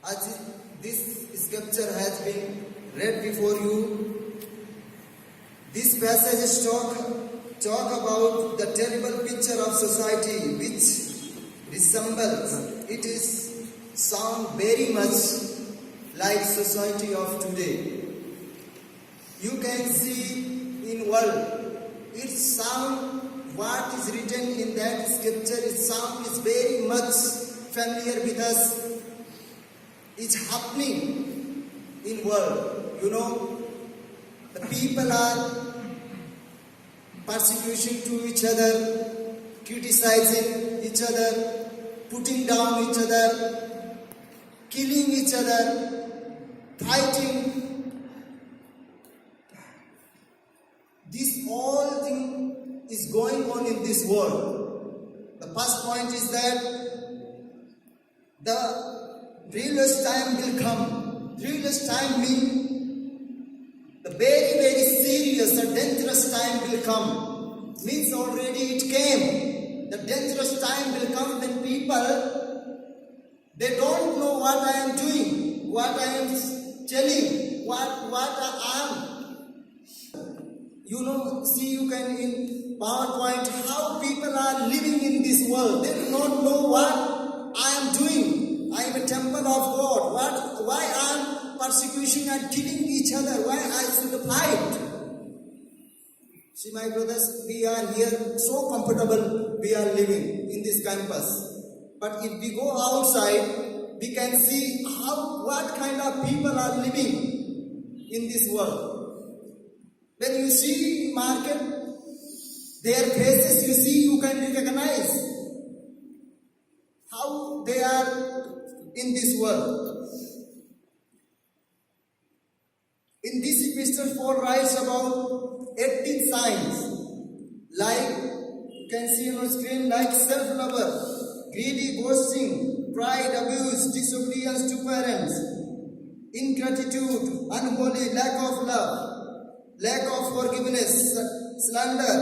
As this scripture has been read before you, these passages talk about the terrible picture of society which resembles, it is sound very much like society of today. You can see in world, it sound what is written in that scripture, it sound is very much familiar with us. It's happening in world. You know, the people are persecution to each other, criticizing each other, putting down each other, killing each other, fighting. This all thing is going on in this world. The first point is that the perilous time will come. Perilous time means the very, very serious and dangerous time will come. Means already it came. The dangerous time will come when people, they don't know what I am doing, what I am telling, what I am. You know, see, you can in PowerPoint how people are living in this world. They do not know what I am doing. I am a temple of God. Why I am persecution and killing each other? Why I should fight? See, my brothers, we are here so comfortable. We are living in this campus. But if we go outside, we can see what kind of people are living in this world. When you see in market, their faces you see, you can recognize how they are in this world. In this epistle, Paul writes about 18 signs, like you can see on the screen, like self-lover, greedy, boasting, pride, abuse, disobedience to parents, ingratitude, unholy, lack of love, lack of forgiveness, slander,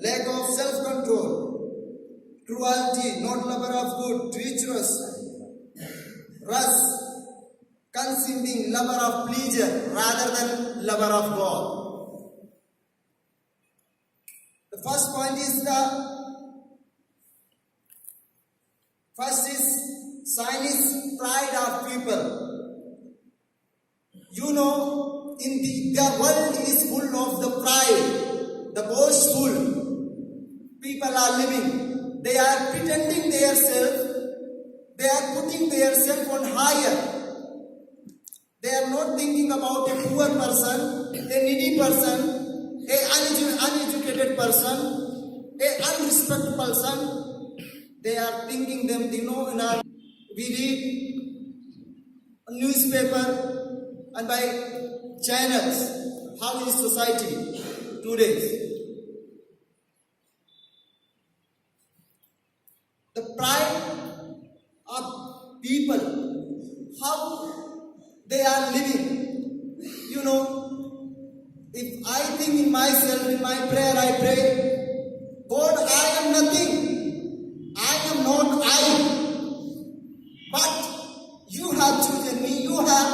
lack of self-control, cruelty, not lover of good, treacherous, rust, consuming, lover of pleasure rather than lover of God. The first point is sign is pride of people. You know, in the world is full of the pride, the boastful. People are living. They are pretending themselves. They are putting themselves on higher. They are not thinking about a poor person, a needy person, a uneducated person, a unrespected person. They are thinking them, we read a newspaper and by channels, how is society today? The pride of people, how they are living. You know, if I think in myself, in my prayer, I pray, God, I am nothing. I am not I. But you have chosen me. You have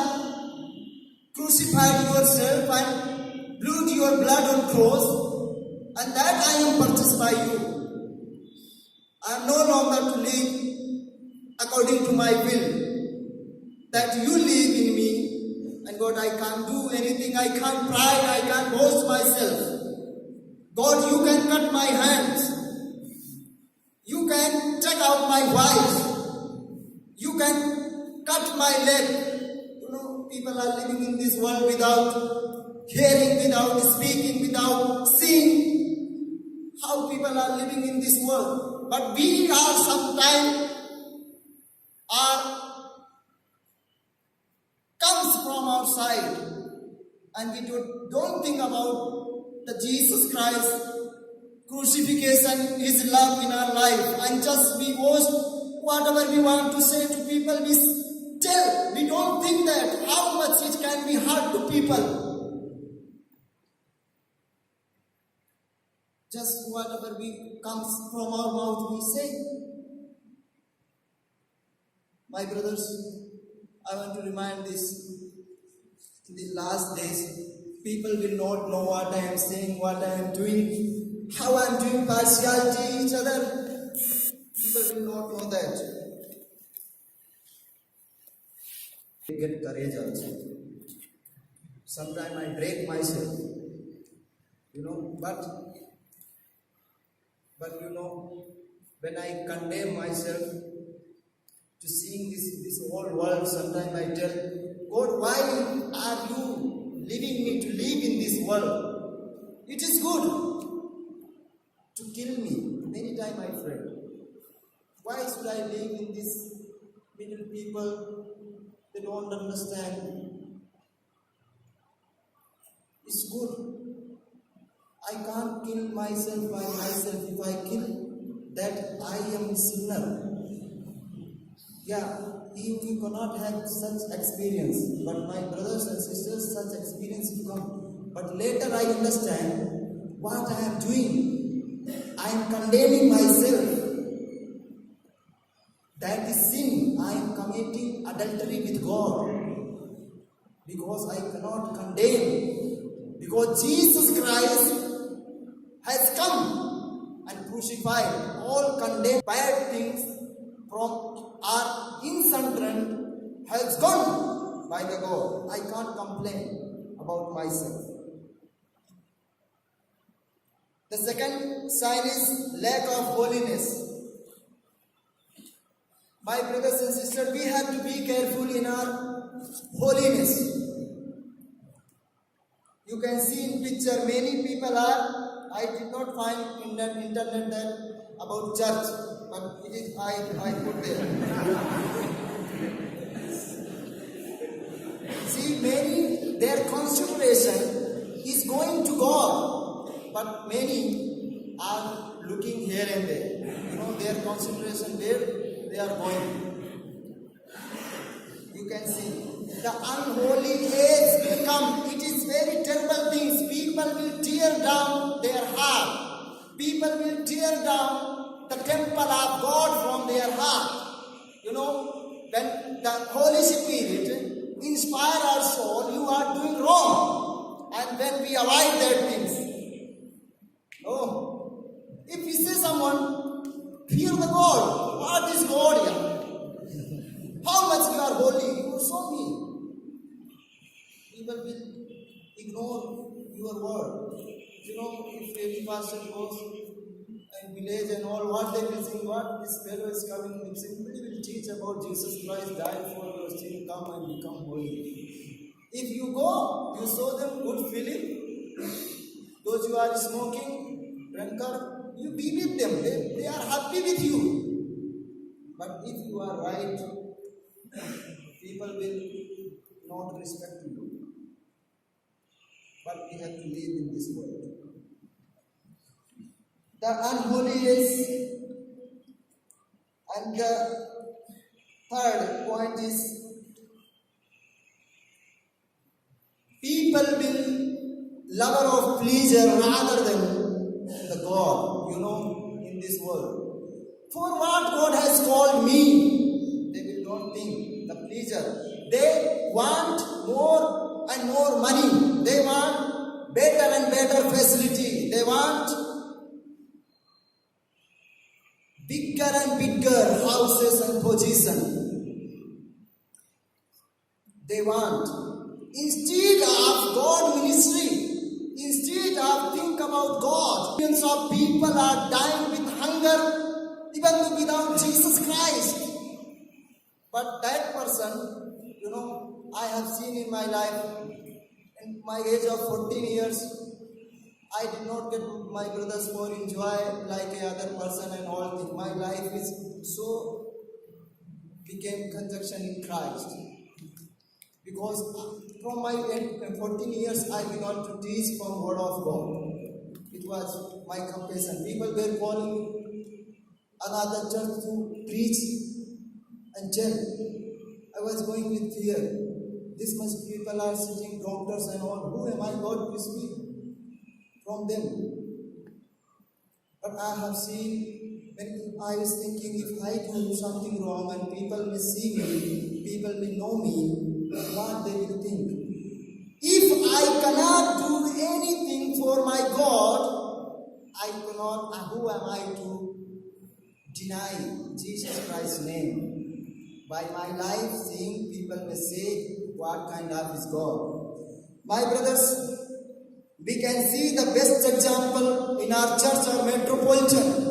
crucified yourself and bled your blood on cross. And that I am purchased by you. I am no longer to live according to my will. That you live in me, and God, I can't do anything, I can't pride, I can't boast myself. God, you can cut my hands, you can take out my wife, you can cut my leg. You know, people are living in this world without hearing, without speaking, without seeing how people are living in this world. But we are sometimes comes from outside, and we don't think about the Jesus Christ crucifixion, His love in our life, and just we boast whatever we want to say to people, we tell. We don't think that how much it can be hard to people. Just whatever comes from our mouth we say. My brothers, I want to remind this. In the last days, people will not know what I am saying, what I am doing, how I am doing partiality each other. People will not know that. I get courage also. Sometimes I break myself, but when I condemn myself to seeing this whole world, sometimes I tell God, why are you leaving me to live in this world? It is good to kill me. Many times I pray, why should I live in this middle people? They don't understand. It's good. I can't kill myself by myself. If I kill, that I am a sinner. Yeah, you cannot have such experience. But my brothers and sisters, such experience will come. But later I understand what I am doing. I am condemning myself. That is sin. I am committing adultery with God. Because I cannot condemn. Because Jesus Christ has come and crucified all condemned bad things from our insentient has gone by the God. I can't complain about myself. The second sign is lack of holiness. My brothers and sisters, we have to be careful in our holiness. You can see in picture many people are. I did not find in the internet that about church, but it is I put there. See, many their concentration is going to God, but many are looking here and there. Their concentration where they are going. You can see the unholy age will come. It is very terrible things. People will tear down their heart. People will tear down the temple of God from their heart. When the Holy Spirit inspire our soul, you are doing wrong. And when we avoid that things. Oh, if we say someone, fear the God. What is God here? How much you are holy? You are so mean. People will ignore your word. If any pastor goes and village and all, what they will think, what this fellow is coming, he simply will teach about Jesus Christ died for your sin, come and become holy. If you go, you show them good feeling. Those who are smoking, drunkard, you be with them. They are happy with you. But if you are right, people will not respect you. But we have to live in this world. The unholy is, and the third point is, people will lover of pleasure rather than the God, in this world. For what God has called me, they will not think the pleasure. They want more and more money. They want better and better facility. They want bigger and bigger houses and position. They want, instead of God ministry, instead of think about God, millions of people are dying with hunger, even without Jesus Christ. But that person, I have seen in my life, in my age of 14 years, I did not get my brothers for enjoy like a other person and all things. My life is so became conjunction in Christ. Because from my 14 years I began to teach from Word of God. It was my compassion. People were calling another church to preach and tell. I was going with fear. This much people are sitting, doctors and all. Who am I, God, to speak from them? But I have seen, when I was thinking, if I do something wrong and people will see me, people will know me, what they will think. If I cannot do anything for my God, I cannot, who am I to deny Jesus Christ's name? By my life, seeing people may say, what kind of is God? My brothers, we can see the best example in our church or metropolitan.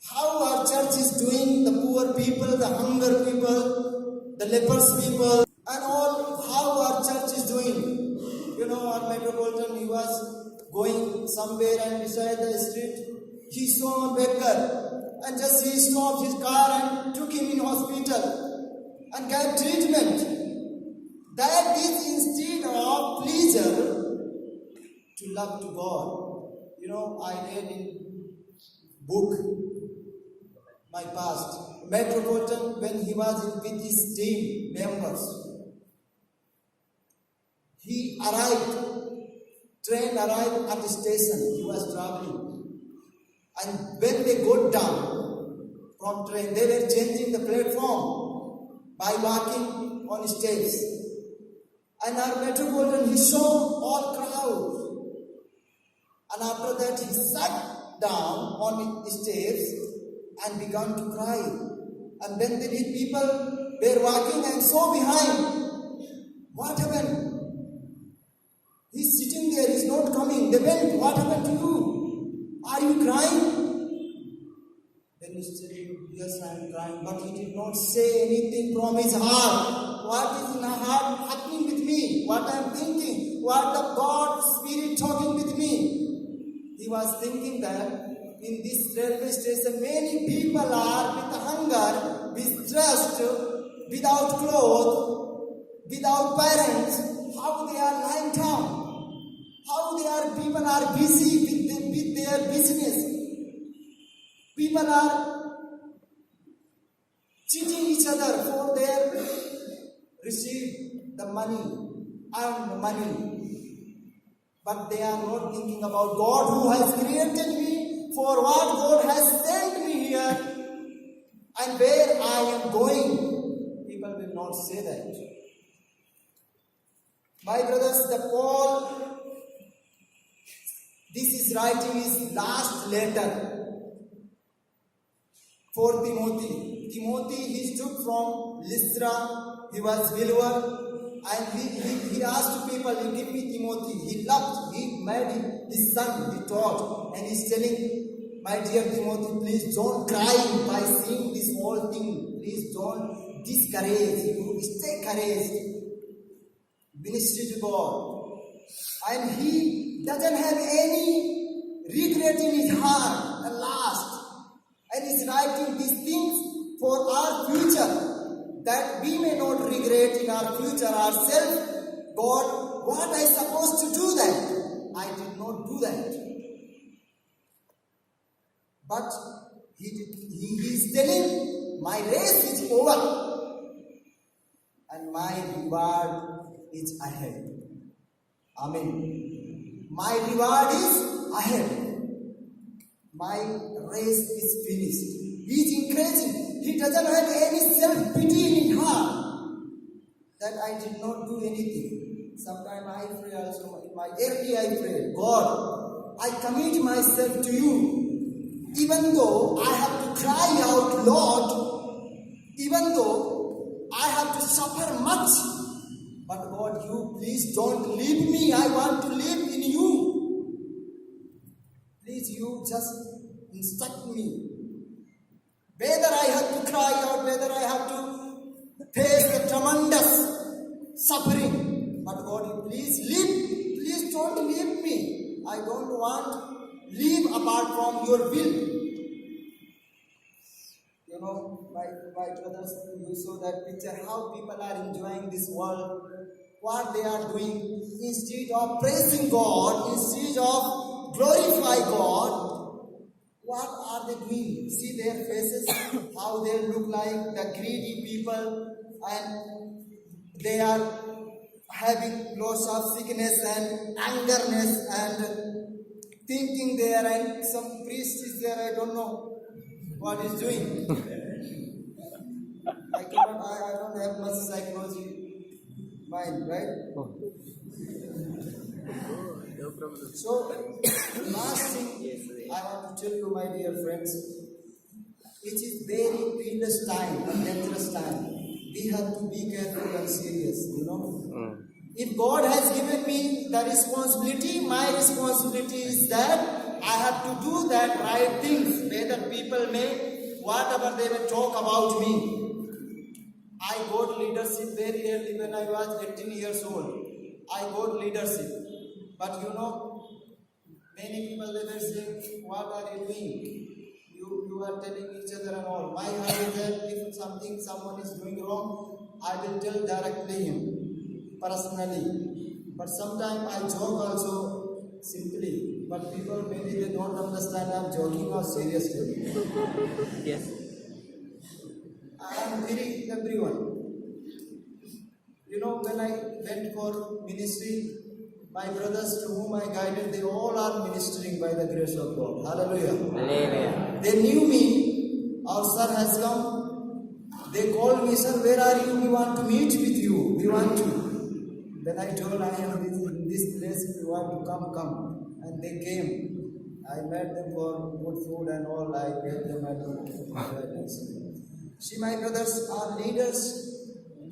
How our church is doing, the poor people, the hunger people, the lepers people, and all, how our church is doing. You know, our metropolitan, he was going somewhere and beside the street, he saw a beggar and just he stopped his car and took him in hospital and gave treatment. That is instead of pleasure to love to God. You know, I read in book my past. Metropolitan, when he was with his team members, he train arrived at the station, he was traveling. And when they got down from train, they were changing the platform by walking on steps. And our metropolitan, he saw all crowd. And after that, he sat down on the steps and began to cry. And then the people were walking and saw behind. What happened? He's sitting there, he's not coming. They went, what happened to you? Are you crying? Then he said, yes, I am crying. But he did not say anything from his heart. What is in our heart happening with me? What I am thinking? What the God Spirit talking with me? He was thinking that in this railway station, many people are with hunger, with stressed, without clothes, without parents. How they are lying down? How people are busy with their business? People are cheating each other for their receive the money, earn the money. But they are not thinking about God who has created me, for what God has sent me here, and where I am going. People will not say that. My brothers, the Paul, this is writing his last letter for Timothy. Timothy, he took from Lystra, he was believer. And he asked people, you give me Timothy. He loved, he made him his son, he taught. And he's telling, my dear Timothy, please don't cry by seeing this whole thing. Please don't discourage. You stay courage. Ministry to God. And he doesn't have any regret in his heart at last. And he's writing these things for our future, that we may not regret in our future ourselves. God, what I supposed to do that? I did not do that. But he is telling, my race is over and my reward is ahead. Amen. My reward is ahead. My race is finished. He is encouraging. He doesn't have any self-pity in his heart that I did not do anything. Sometimes I pray also, in my early I pray, God, I commit myself to you. Even though I have to cry out, Lord, even though I have to suffer much, but God, you please don't leave me. I want to live in you. Please, you just instruct me. Whether I have to cry out, whether I have to face the tremendous suffering. But God, please don't leave me. I don't want to live apart from your will. You know, my brothers, you saw that picture, how people are enjoying this world, what they are doing. Instead of praising God, instead of glorify God, what are they doing? See their faces, how they look like the greedy people, and they are having lots of sickness and angerness and thinking there, and some priest is there, I don't know what he's doing. I don't have much psychology mind, right? So, last thing I want to tell you, my dear friends, it is very perilous time and dangerous time. We have to be careful and serious, you know. If God has given me the responsibility, my responsibility is that I have to do that right things, whether people may, whatever they may talk about me. I got leadership very early when I was 18 years old. I got leadership. But you know, many people they were saying, what are you doing? You are telling each other and all. My heart is that if someone is doing wrong, I will tell directly him, personally. But sometimes I joke also simply. But people maybe they don't understand I'm joking or seriously. Yes. I am very everyone. You know, when I went for ministry, my brothers to whom I guided, they all are ministering by the grace of God. Hallelujah. Hallelujah. They knew me. Our sir has come. They called me, sir, where are you? We want to meet with you. We want to. Then I told, I am in this place. If you want to come, come. And they came. I met them for good food and all. I gave them guidance. See, my brothers are leaders.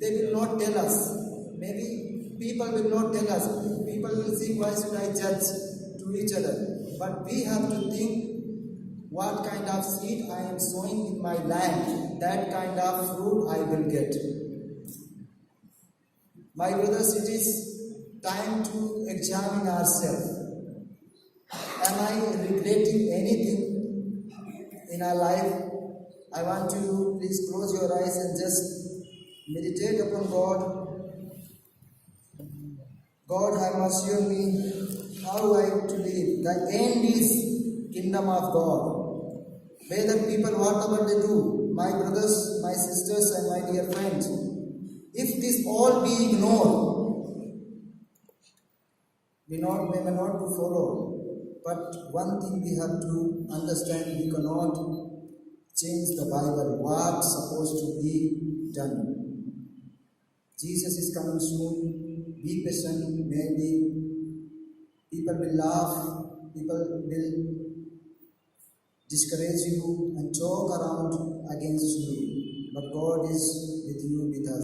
They will not tell us. Maybe people will not tell us. People will think, why should I judge to each other? But we have to think what kind of seed I am sowing in my land. That kind of fruit I will get. My brothers, it is time to examine ourselves. Am I regretting anything in our life? I want you, please close your eyes and just meditate upon God. God, have mercy on me. How I have to live. The end is kingdom of God. Whether people, whatever they do, my brothers, my sisters, and my dear friends, if this all be ignored, we may not to follow. But one thing we have to understand, we cannot change the Bible, what's supposed to be done. Jesus is coming soon. Be patient, maybe people will laugh, people will discourage you and talk around against you. But God is with you, with us.